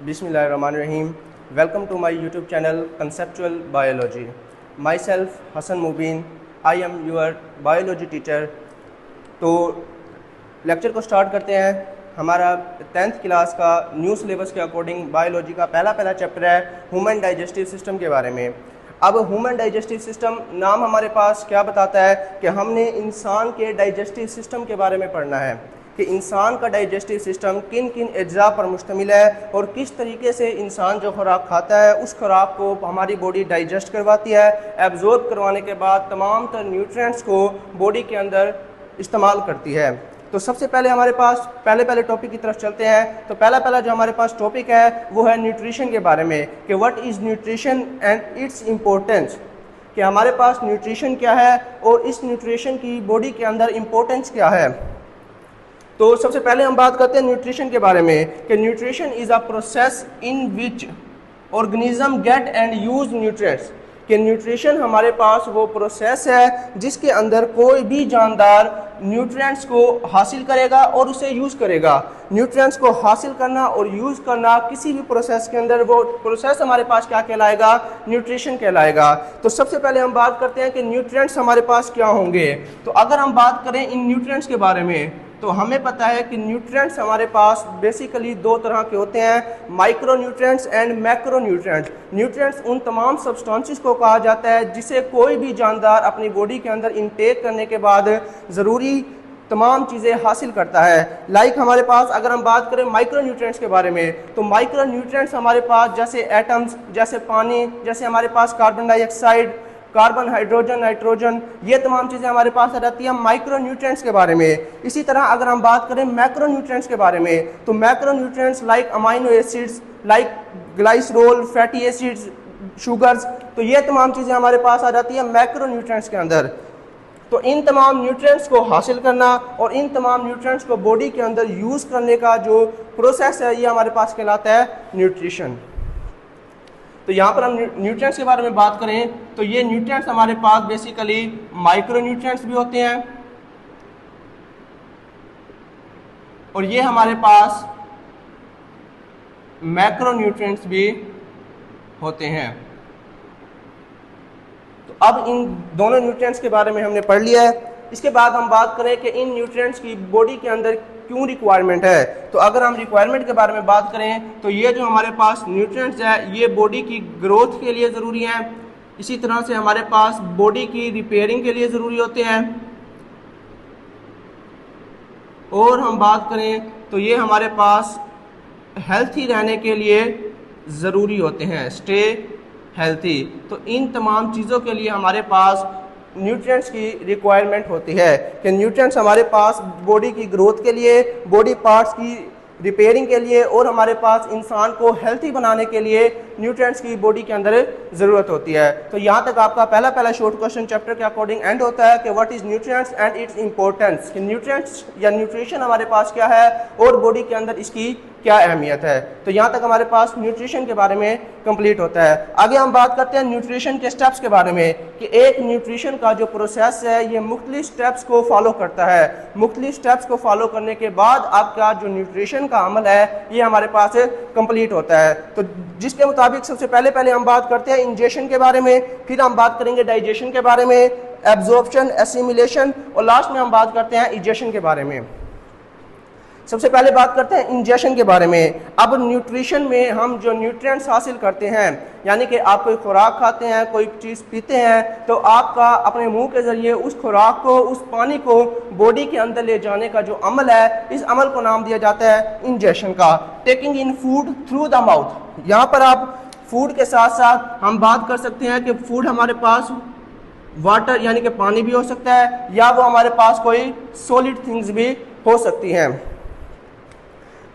Bismillahirrahmanirrahim. Welcome to my YouTube channel Conceptual Biology. Myself Hassan Mubin. I am your biology teacher. तो lecture को start करते हैं। हमारा 10th class का new syllabus के according biology का पहला चैप्टर है ह्यूमन डाइजेस्टिव सिस्टम के बारे में। अब ह्यूमन डाइजेस्टिव सिस्टम नाम हमारे पास क्या बताता है कि हमने इंसान के डाइजेस्टिव सिस्टम के बारे में पढ़ना है कि इंसान का डाइजेस्टिव सिस्टम किन किन अज्जा पर मुश्तमिल है और किस तरीके से इंसान जो खुराक खाता है उस खुराक को हमारी बॉडी डाइजेस्ट करवाती है। एब्जॉर्ब करवाने के बाद तमाम तर न्यूट्रिएंट्स को बॉडी के अंदर इस्तेमाल करती है। तो सबसे पहले हमारे पास पहले टॉपिक की तरफ चलते हैं। तो पहला जो हमारे पास टॉपिक है वो है न्यूट्रिशन के बारे में कि what is nutrition and its importance, कि हमारे पास न्यूट्रिशन क्या है और इस न्यूट्रिशन की बॉडी के अंदर इम्पोर्टेंस क्या है। तो सबसे पहले हम बात करते हैं न्यूट्रिशन के बारे में कि nutrition is a process in which organism gate and use nutrients, कि न्यूट्रिशन हमारे पास वो प्रोसेस है जिसके अंदर कोई भी जानदार न्यूट्रिएंट्स को हासिल करेगा और उसे यूज़ करेगा। न्यूट्रिएंट्स को हासिल करना और यूज़ करना किसी भी प्रोसेस के अंदर, वो प्रोसेस हमारे पास क्या कहलाएगा, न्यूट्रिशन कहलाएगा। तो सबसे पहले हम बात करते हैं कि न्यूट्रिएंट्स हमारे पास क्या होंगे। तो अगर हम बात करें इन न्यूट्रिएंट्स के बारे में तो हमें पता है कि न्यूट्रिएंट्स हमारे पास बेसिकली दो तरह के होते हैं, micro nutrients and macro nutrients. Nutrients उन तमाम सब्सटेंसेस को कहा जाता है जिसे कोई भी जानदार अपनी बॉडी के अंदर इनटेक करने के बाद ज़रूरी तमाम चीज़ें हासिल करता है। लाइक हमारे पास अगर हम बात करें माइक्रो न्यूट्रिएंट्स के बारे में तो माइक्रो न्यूट्रिएंट्स हमारे पास जैसे एटम्स, जैसे पानी, जैसे हमारे पास carbon dioxide, carbon, hydrogen, nitrogen, ये तमाम चीज़ें हमारे पास आ जाती हैं माइक्रो न्यूट्रिएंट्स के बारे में। इसी तरह अगर हम बात करें मैक्रो न्यूट्रिएंट्स के बारे में तो macro nutrients like amino acids, like glycerol, fatty acids, sugars, तो ये तमाम चीज़ें हमारे पास आ जाती हैं मैक्रो न्यूट्रिएंट्स के अंदर। तो इन तमाम न्यूट्रिएंट्स को हासिल करना और इन तमाम न्यूट्रिएंट्स को बॉडी के अंदर यूज़ करने का जो प्रोसेस है ये हमारे पास कहलाता है न्यूट्रिशन। तो यहाँ पर हम न्यूट्रिएंट्स के बारे में बात करें तो ये न्यूट्रिएंट्स हमारे पास बेसिकली माइक्रो न्यूट्रिएंट्स भी होते हैं और ये हमारे पास मैक्रो न्यूट्रिएंट्स भी होते हैं। तो अब इन दोनों न्यूट्रिएंट्स के बारे में हमने पढ़ लिया है। इसके बाद हम बात करें कि इन न्यूट्रिएंट्स की बॉडी के अंदर क्यों रिक्वायरमेंट है। तो अगर हम रिक्वायरमेंट के बारे में बात करें तो ये जो हमारे पास न्यूट्रिएंट्स है ये बॉडी की ग्रोथ के लिए ज़रूरी हैं। इसी तरह से हमारे पास बॉडी की रिपेयरिंग के लिए ज़रूरी होते हैं और हम बात करें तो ये हमारे पास हेल्थी रहने के लिए ज़रूरी होते हैं, स्टे हेल्थी। तो इन तमाम चीज़ों के लिए हमारे पास न्यूट्रिएंट्स की रिक्वायरमेंट होती है कि न्यूट्रिएंट्स हमारे पास बॉडी की ग्रोथ के लिए, बॉडी पार्ट्स की रिपेयरिंग के लिए और हमारे पास इंसान को हेल्थी बनाने के लिए न्यूट्रिएंट्स की बॉडी के अंदर ज़रूरत होती है। तो यहाँ तक आपका पहला शॉर्ट क्वेश्चन चैप्टर के अकॉर्डिंग एंड होता है कि what is nutrients and its importance, कि न्यूट्रिएंट्स या न्यूट्रिशन हमारे पास क्या है और बॉडी के अंदर इसकी क्या अहमियत है। तो यहाँ तक हमारे पास न्यूट्रिशन के बारे में कंप्लीट होता है। आगे हम बात करते हैं न्यूट्रिशन के स्टेप्स के बारे में कि एक न्यूट्रिशन का जो प्रोसेस है ये मुख्तलिफ स्टेप्स को फॉलो करता है। मुख्तलिफ स्टेप्स को फॉलो करने के बाद आपका जो न्यूट्रिशन का अमल है ये हमारे पास कंप्लीट होता है। तो जिसके मुताबिक सबसे पहले हम बात करते हैं इंजेशन के बारे में, फिर हम बात करेंगे डाइजेशन के बारे में, एब्जॉर्प्शन, एसिमिलेशन और लास्ट में हम बात करते हैं इजेशन के बारे में। सबसे पहले बात करते हैं इंजेशन के बारे में। अब न्यूट्रिशन में हम जो न्यूट्रिएंट्स हासिल करते हैं यानी कि आप कोई खुराक खाते हैं, कोई चीज़ पीते हैं तो आपका अपने मुंह के ज़रिए उस खुराक को, उस पानी को बॉडी के अंदर ले जाने का जो अमल है इस अमल को नाम दिया जाता है इंजेशन का। Taking in food through the mouth, यहाँ पर आप फूड के साथ साथ हम बात कर सकते हैं कि फूड हमारे पास वाटर यानी कि पानी भी हो सकता है या वो हमारे पास कोई सॉलिड थिंग्स भी हो सकती हैं।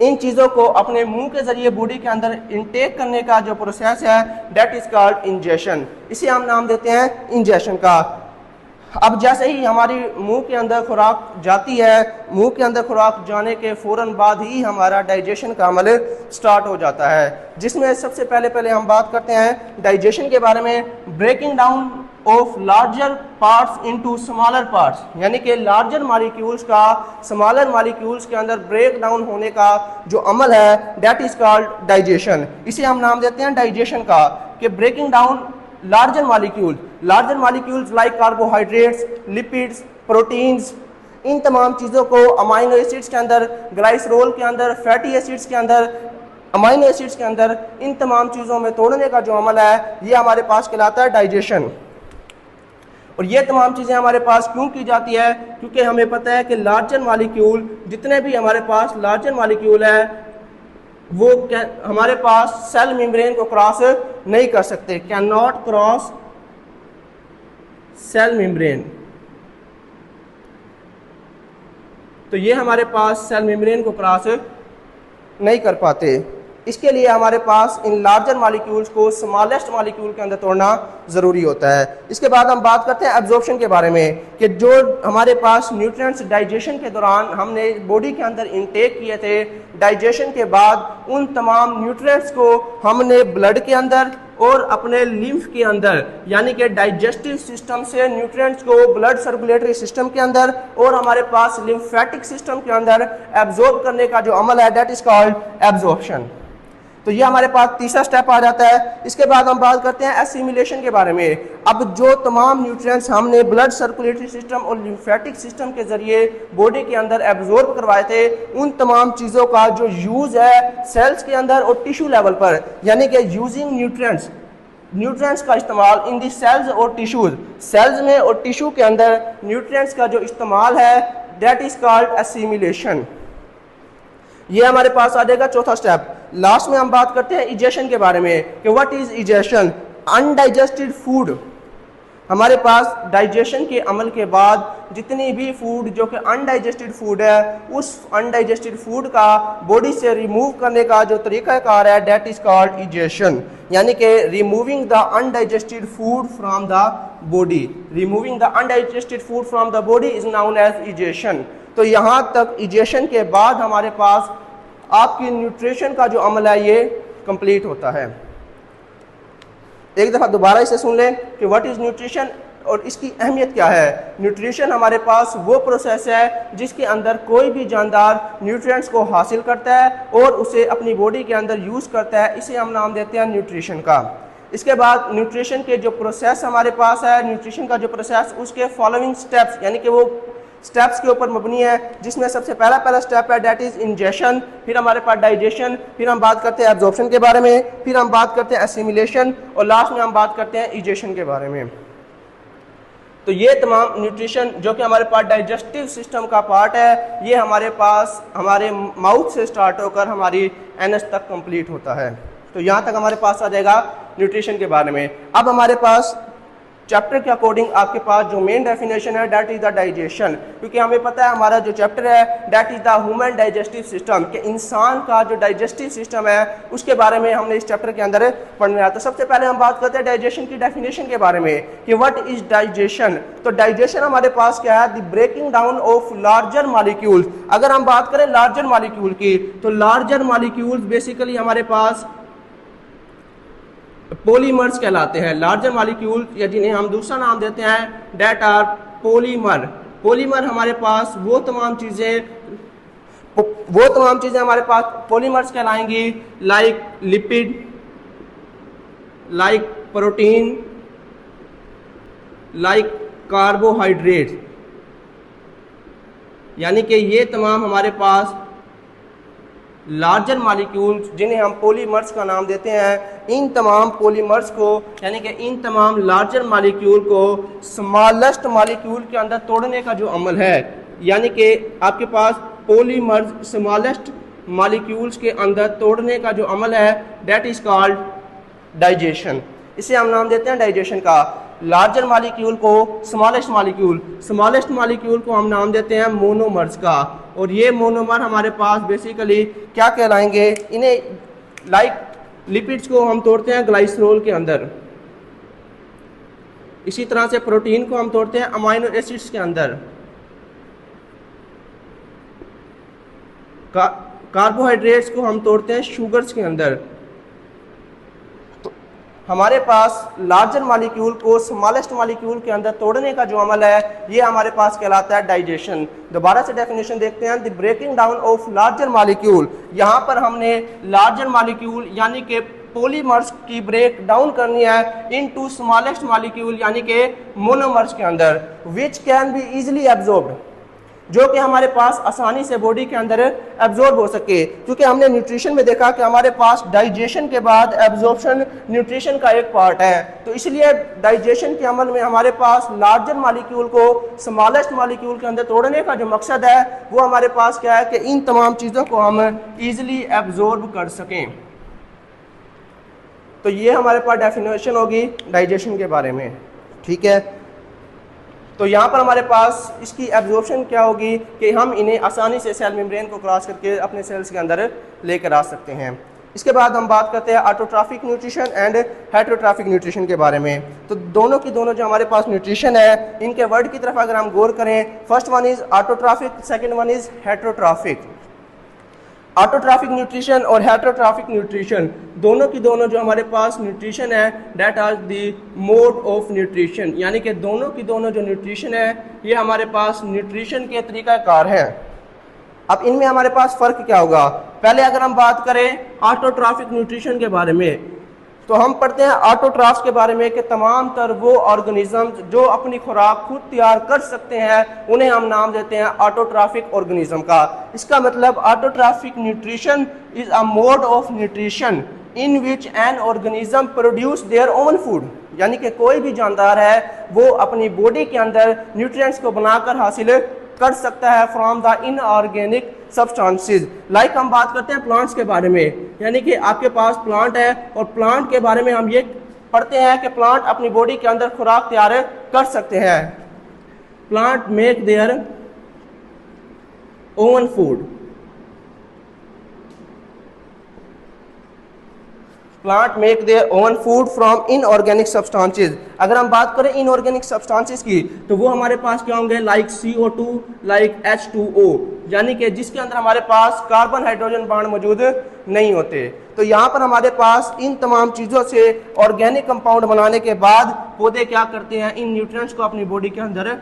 इन चीज़ों को अपने मुंह के ज़रिए बॉडी के अंदर इनटेक करने का जो प्रोसेस है दैट इज़ कॉल्ड इंजेशन। इसे हम नाम देते हैं इंजेशन का। अब जैसे ही हमारी मुंह के अंदर खुराक जाती है, मुंह के अंदर खुराक जाने के फ़ौरन बाद ही हमारा डाइजेशन का अमल स्टार्ट हो जाता है, जिसमें सबसे पहले हम बात करते हैं डाइजेशन के बारे में। Breaking down of larger parts into smaller parts, यानी कि लार्जर मॉलिक्यूल्स का स्मॉलर मॉलिक्यूल्स के अंदर ब्रेक डाउन होने का जो अमल है दैट इज कॉल्ड डाइजेशन। इसे हम नाम देते हैं डाइजेशन का, कि breaking down larger molecules like carbohydrates, lipids, proteins, इन तमाम चीज़ों को अमाइनो एसिड्स के अंदर, ग्लाइसरोल के अंदर, फैटी एसिड्स के अंदर, अमाइनो एसिड्स के अंदर, इन तमाम चीज़ों में तोड़ने का जो अमल है ये हमारे पास कहलाता है डाइजेशन। और ये तमाम चीज़ें हमारे पास क्यों की जाती है? क्योंकि हमें पता है कि लार्जर मॉलिक्यूल, जितने भी हमारे पास लार्जर मॉलिक्यूल है वो हमारे पास सेल मेम्ब्रेन को क्रॉस नहीं कर सकते, can not cross sell membrane. तो ये हमारे पास सेल मेम्ब्रेन को क्रॉस नहीं कर पाते। इसके लिए हमारे पास इन लार्जर मॉलिक्यूल्स को स्मॉलेस्ट मॉलिक्यूल के अंदर तोड़ना ज़रूरी होता है। इसके बाद हम बात करते हैं एब्जॉर्प्शन के बारे में, कि जो हमारे पास न्यूट्रिएंट्स डाइजेशन के दौरान हमने बॉडी के अंदर इनटेक किए थे, डाइजेशन के बाद उन तमाम न्यूट्रिएंट्स को हमने ब्लड के अंदर और अपने लिम्फ के अंदर, यानी कि डाइजेस्टिव सिस्टम से न्यूट्रिएंट्स को ब्लड सर्कुलेटरी सिस्टम के अंदर और हमारे पास लिम्फेटिक सिस्टम के अंदर एब्जॉर्ब करने का जो अमल है दैट इज कॉल्ड एब्जॉर्प्शन। तो ये हमारे पास तीसरा स्टेप आ जाता है। इसके बाद हम बात करते हैं एसिमिलेशन के बारे में। अब जो तमाम न्यूट्रिएंट्स हमने ब्लड सर्कुलेटरी सिस्टम और लिम्फेटिक सिस्टम के जरिए बॉडी के अंदर एब्जॉर्ब करवाए थे, उन तमाम चीज़ों का जो यूज़ है सेल्स के अंदर और टिश्यू लेवल पर, यानी कि यूजिंग न्यूट्रिएंट्स का इस्तेमाल इन दी सेल्स और टिश्यूज, सेल्स में और टिश्यू के अंदर न्यूट्रिएंट्स का जो इस्तेमाल है दैट इज कॉल्ड एसिमिलेशन। ये हमारे पास आ जाएगा चौथा स्टेप। लास्ट में हम बात करते हैं इजेशन के बारे में, कि what is egestion? Undigested food, हमारे पास डाइजेशन के अमल के बाद जितनी भी फूड जो कि अनडाइजेस्टेड फूड है, उस अनडाइजेस्टेड फूड का बॉडी से रिमूव करने का जो तरीक़ाकार है दैट इज कॉल्ड इजेशन, यानी कि removing the undigested food from the body. Removing the undigested food from the body is known as egestion. तो यहाँ तक इजेशन के बाद हमारे पास आपकी न्यूट्रिशन का जो अमल है ये कंप्लीट होता है। एक दफ़ा दोबारा इसे सुन लें कि व्हाट इज़ न्यूट्रिशन और इसकी अहमियत क्या है। न्यूट्रिशन हमारे पास वो प्रोसेस है जिसके अंदर कोई भी जानदार न्यूट्रिएंट्स को हासिल करता है और उसे अपनी बॉडी के अंदर यूज़ करता है, इसे हम नाम देते हैं न्यूट्रिशन का। इसके बाद न्यूट्रिशन के जो प्रोसेस हमारे पास है, न्यूट्रिशन का जो प्रोसेस, उसके फॉलोइंग स्टेप्स, यानी कि वो स्टेप्स के ऊपर मबनी है, जिसमें सबसे पहला स्टेप है दैट इज इंजेशन, फिर हमारे पास डाइजेशन, फिर हम बात करते हैं एब्जॉर्प्शन के बारे में, फिर हम बात करते हैं एसिमिलेशन और लास्ट में हम बात करते हैं इजेशन के बारे में। तो ये तमाम न्यूट्रिशन जो कि हमारे पास डाइजेस्टिव सिस्टम का पार्ट है, ये हमारे पास हमारे माउथ से स्टार्ट होकर हमारी एनस तक कंप्लीट होता है। तो यहाँ तक हमारे पास आ जाएगा न्यूट्रिशन के बारे में। अब हमारे पास चैप्टर के अकॉर्डिंग आपके पास जो मेन डेफिनेशन है दैट इज द डाइजेशन, क्योंकि हमें पता है हमारा जो चैप्टर है that is the human digestive system, कि इंसान का जो डाइजेस्टिव सिस्टम है उसके बारे में हमने इस चैप्टर के अंदर पढ़ना है। तो सबसे पहले हम बात करते हैं डाइजेशन की डेफिनेशन के बारे में कि व्हाट इज डाइजेशन। तो डाइजेशन हमारे पास क्या है? The breaking down of larger molecules. अगर हम बात करें लार्जर मॉलिक्यूल की, तो लार्जर मॉलिक्यूल्स बेसिकली हमारे पास पॉलीमर्स कहलाते हैं। लार्जर मॉलिक्यूल या जिन्हें हम दूसरा नाम देते हैं डेट आर पॉलीमर। पॉलीमर हमारे पास वो तमाम चीज़ें हमारे पास पॉलीमर्स कहलाएंगी, like lipid, like protein, like carbohydrate, यानी कि ये तमाम हमारे पास लार्जर मॉलिक्यूल्स जिन्हें हम पॉलीमर्स का नाम देते हैं, इन तमाम पॉलीमर्स को यानी कि इन तमाम लार्जर मॉलिक्यूल को स्मॉलेस्ट मॉलिक्यूल के अंदर तोड़ने का जो अमल है, यानी कि आपके पास पॉलीमर्स स्मॉलेस्ट मॉलिक्यूल्स के अंदर तोड़ने का जो अमल है दैट इज कॉल्ड डाइजेशन। इसे हम नाम देते हैं डाइजेशन का। लार्जर मॉलिक्यूल को स्मॉलेस्ट मॉलिक्यूल को हम नाम देते हैं मोनोमर्स का। और ये मोनोमर हमारे पास बेसिकली क्या कहलाएंगे? इन्हें लाइक लिपिड्स को हम तोड़ते हैं ग्लाइसरोल के अंदर, इसी तरह से प्रोटीन को हम तोड़ते हैं अमाइनो एसिड्स के अंदर, कार्बोहाइड्रेट्स को हम तोड़ते हैं शुगर्स के अंदर। हमारे पास लार्जर मालिक्यूल को स्मॉलेस्ट मालिक्यूल के अंदर तोड़ने का जो अमल है ये हमारे पास कहलाता है डाइजेशन। दोबारा से डेफिनेशन देखते हैं, the breaking down of larger molecule. यहाँ पर हमने लार्जर मालिक्यूल यानी कि पॉलीमर्स की ब्रेक डाउन करनी है इनटू स्मॉलेस्ट मालिक्यूल यानी कि मोनोमर्स के अंदर, which can be easily absorbed, जो कि हमारे पास आसानी से बॉडी के अंदर एब्जॉर्ब हो सके। क्योंकि हमने न्यूट्रिशन में देखा कि हमारे पास डाइजेशन के बाद एब्जॉर्प्शन न्यूट्रिशन का एक पार्ट है, तो इसलिए डाइजेशन के अमल में हमारे पास लार्जर मालिक्यूल को स्मॉलेस्ट मालिक्यूल के अंदर तोड़ने का जो मकसद है वो हमारे पास क्या है कि इन तमाम चीज़ों को हम ईजिली एब्जॉर्ब कर सकें। तो ये हमारे पास डेफिनेशन होगी डाइजेशन के बारे में, ठीक है। तो यहाँ पर हमारे पास इसकी एब्जॉर्प्शन क्या होगी कि हम इन्हें आसानी से सेल मेम्ब्रेन को क्रॉस करके अपने सेल्स के अंदर लेकर आ सकते हैं। इसके बाद हम बात करते हैं autotrophic nutrition and heterotrophic nutrition के बारे में। तो दोनों की दोनों जो हमारे पास न्यूट्रिशन है इनके वर्ड की तरफ अगर हम गौर करें, first one is autotrophic, second one is heterotrophic. Autotrophic nutrition और हेटेरोट्रॉफिक न्यूट्रिशन दोनों की दोनों जो हमारे पास न्यूट्रिशन है that are the mode of nutrition, यानी कि दोनों की दोनों जो न्यूट्रिशन है ये हमारे पास न्यूट्रिशन के तरीकाकार है। अब इनमें हमारे पास फ़र्क क्या होगा? पहले अगर हम बात करें ऑटोट्रॉफिक न्यूट्रिशन के बारे में तो हम पढ़ते हैं ऑटोट्रॉफ्स के बारे में कि तमाम तर वो ऑर्गेनिज्म जो अपनी खुराक खुद तैयार कर सकते हैं उन्हें हम नाम देते हैं ऑटोट्रॉफिक ऑर्गेनिज्म का। इसका मतलब autotrophic nutrition is a mode of nutrition in which an organism produce their own food, यानी कि कोई भी जानदार है वो अपनी बॉडी के अंदर न्यूट्रिएंट्स को बनाकर हासिल कर सकता है from the inorganic substances. Like हम बात करते हैं प्लांट्स के बारे में, यानी कि आपके पास प्लांट है और प्लांट के बारे में हम ये पढ़ते हैं कि प्लांट अपनी बॉडी के अंदर खुराक तैयार कर सकते हैं। Plant make their own food, plant make their own food from inorganic substances. अगर हम बात करें इनऑर्गेनिक सब्सटेंसेस की तो वो हमारे पास क्या होंगे? लाइक CO2, लाइक H2O, यानी कि जिसके अंदर हमारे पास कार्बन हाइड्रोजन बॉन्ड मौजूद नहीं होते। तो यहाँ पर हमारे पास इन तमाम चीज़ों से ऑर्गेनिक कंपाउंड बनाने के बाद पौधे क्या करते हैं? इन न्यूट्रिएंट्स को अपनी बॉडी के अंदर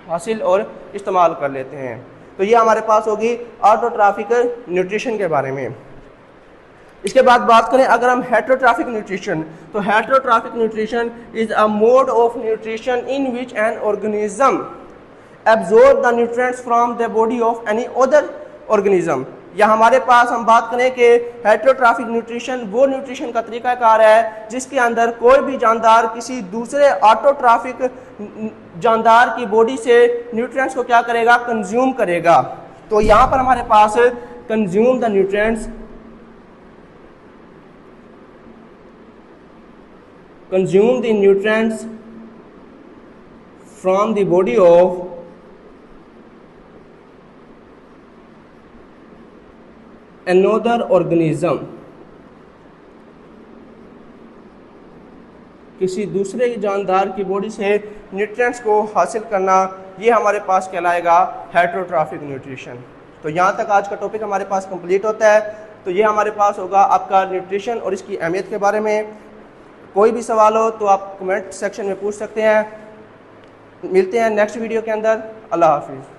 हासिल और इस्तेमाल कर लेते हैं। तो ये हमारे पास होगी ऑटोट्रॉफिक न्यूट्रिशन के बारे में। इसके बाद बात करें अगर हम हेटेरोट्रॉफिक न्यूट्रिशन, तो heterotrophic nutrition is a mode of nutrition in which an organism absorb the nutrients from the body of any other organism. या हमारे पास हम बात करें कि हेटेरोट्रॉफिक न्यूट्रिशन वो न्यूट्रिशन का तरीकाकार है जिसके अंदर कोई भी जानदार किसी दूसरे ऑटोट्रॉफिक जानदार की बॉडी से न्यूट्रिएंट्स को क्या करेगा? कंज्यूम करेगा। तो यहाँ पर हमारे पास consume the nutrients, consume the nutrients from the body of another organism, किसी दूसरे जानदार की बॉडी से न्यूट्रिएंट्स को हासिल करना, ये हमारे पास कहलाएगा हेटेरोट्रॉफिक न्यूट्रिशन। तो यहाँ तक आज का टॉपिक हमारे पास कंप्लीट होता है। तो ये हमारे पास होगा आपका न्यूट्रिशन और इसकी अहमियत के बारे में। कोई भी सवाल हो तो आप कमेंट सेक्शन में पूछ सकते हैं। मिलते हैं नेक्स्ट वीडियो के अंदर। अल्लाह हाफिज़।